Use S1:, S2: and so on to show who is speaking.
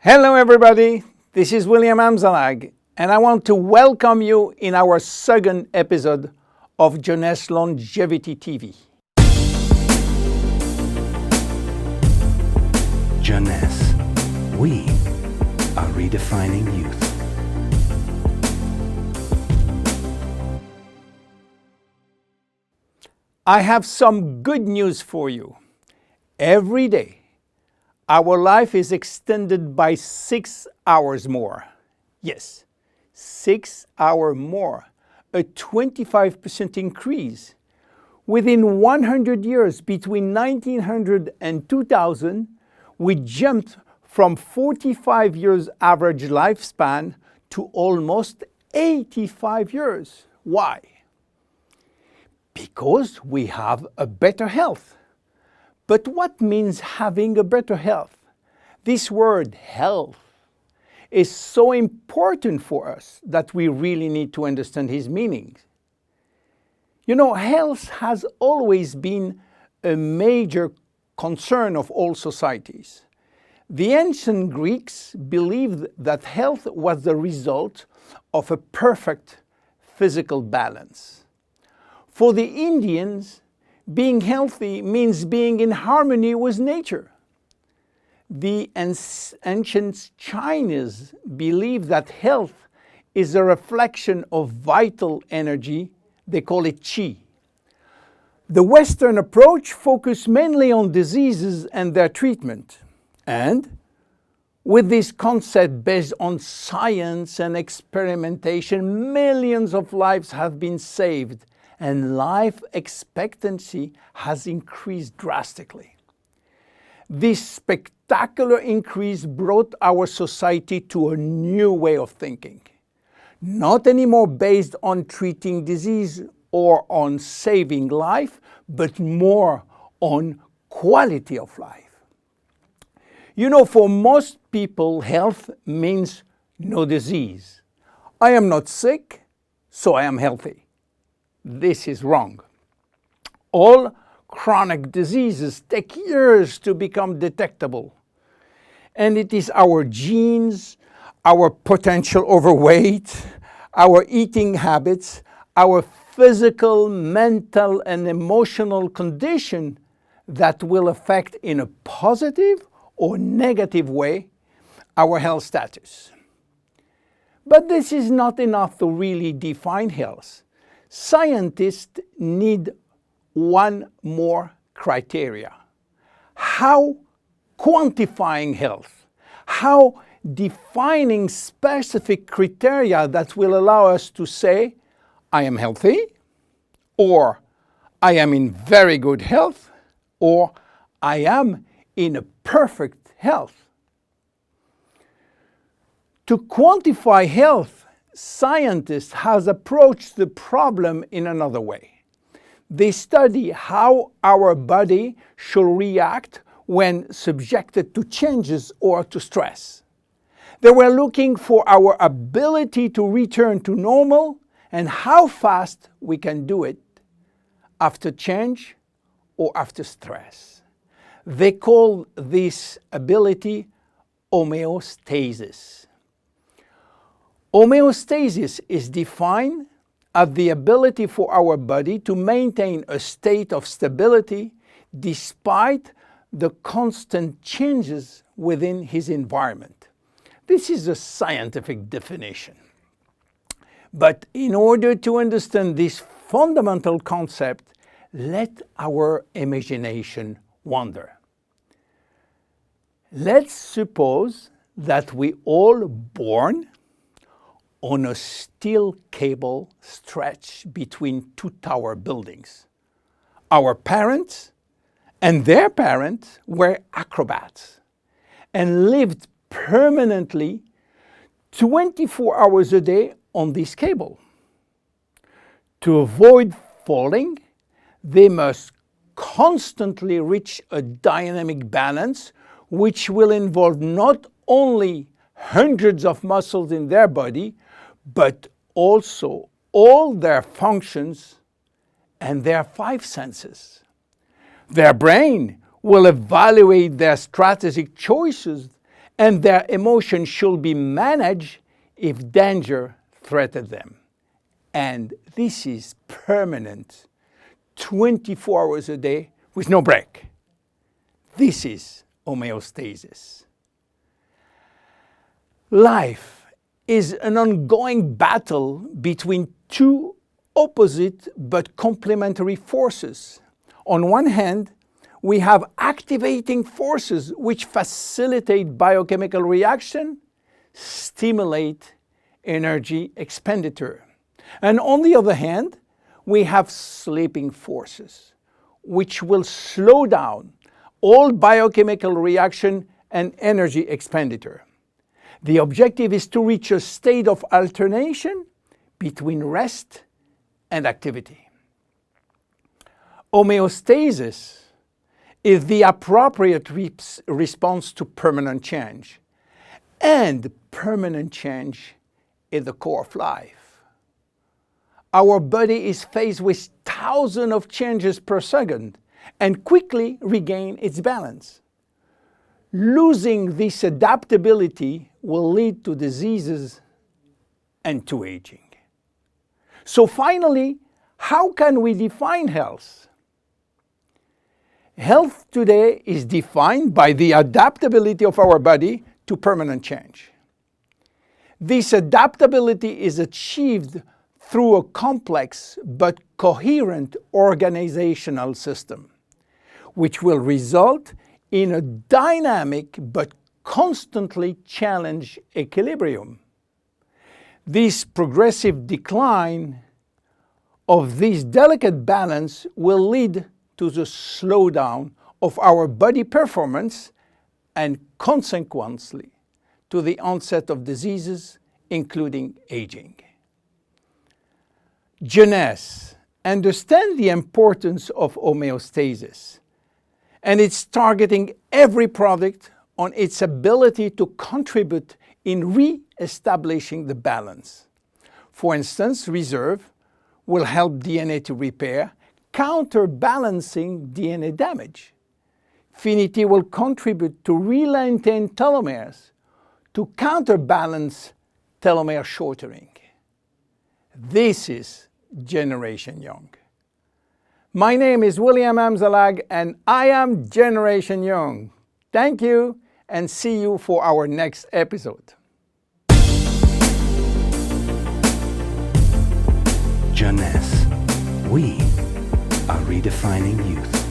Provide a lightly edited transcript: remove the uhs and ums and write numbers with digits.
S1: Hello everybody, this is William Amzalag, and I want to welcome you in our second episode of Jeunesse Longevity TV.
S2: Jeunesse, we are redefining youth.
S1: I have some good news for you. Every day, our life is extended by 6 hours more. Yes, 6 hours more, a 25% increase. Within 100 years, between 1900 and 2000, we jumped from 45 years average lifespan to almost 85 years. Why? Because we have a better health. But what means having a better health? This word health is so important for us that we really need to understand his meaning. You know, health has always been a major concern of all societies. The ancient Greeks believed that health was the result of a perfect physical balance. For the Indians, being healthy means being in harmony with nature. The ancient Chinese believe that health is a reflection of vital energy. They call it qi. The Western approach focuses mainly on diseases and their treatment. And with this concept based on science and experimentation, millions of lives have been saved and life expectancy has increased drastically. This spectacular increase brought our society to a new way of thinking, not anymore based on treating disease or on saving life, but more on quality of life. You know, for most people, health means no disease. I am not sick, so I am healthy. This is wrong. All chronic diseases take years to become detectable. And it is our genes, our potential overweight, our eating habits, our physical, mental, and emotional condition that will affect in a positive or negative way our health status. But this is not enough to really define health. Scientists need one more criteria. How quantifying health, how defining specific criteria that will allow us to say, I am healthy, or I am in very good health, or I am in a perfect health. To quantify health, scientists have approached the problem in another way. They study how our body should react when subjected to changes or to stress. They were looking for our ability to return to normal and how fast we can do it after change or after stress. They call this ability homeostasis. Homeostasis is defined as the ability for our body to maintain a state of stability despite the constant changes within his environment. This is a scientific definition. But in order to understand this fundamental concept, let our imagination wander. Let's suppose that we all born on a steel cable stretched between two tower buildings. Our parents and their parents were acrobats and lived permanently 24 hours a day on this cable. To avoid falling, they must constantly reach a dynamic balance, which will involve not only hundreds of muscles in their body, but also all their functions and their 5 senses. Their brain will evaluate their strategic choices and their emotions should be managed if danger threatens them. And this is permanent, 24 hours a day with no break. This is homeostasis. Life is an ongoing battle between two opposite but complementary forces. On one hand, we have activating forces which facilitate biochemical reaction, stimulate energy expenditure. And on the other hand, we have sleeping forces which will slow down all biochemical reaction and energy expenditure. The objective is to reach a state of alternation between rest and activity. Homeostasis is the appropriate response to permanent change. And permanent change is the core of life. Our body is faced with thousands of changes per second and quickly regain its balance. Losing this adaptability will lead to diseases and to aging. So finally, how can we define health? Health today is defined by the adaptability of our body to permanent change. This adaptability is achieved through a complex but coherent organizational system, which will result in a dynamic but constantly challenged equilibrium. This progressive decline of this delicate balance will lead to the slowdown of our body performance and consequently to the onset of diseases, including aging. Jeunesse understands the importance of homeostasis, and it's targeting every product on its ability to contribute in re-establishing the balance. For instance, Reserve will help DNA to repair, counterbalancing DNA damage. Finity will contribute to re-lengthen telomeres to counterbalance telomere shortening. This is Generation Young. My name is William Amzalag and I am Generation Young. Thank you and see you for our next episode.
S2: Jeunesse. We are redefining youth.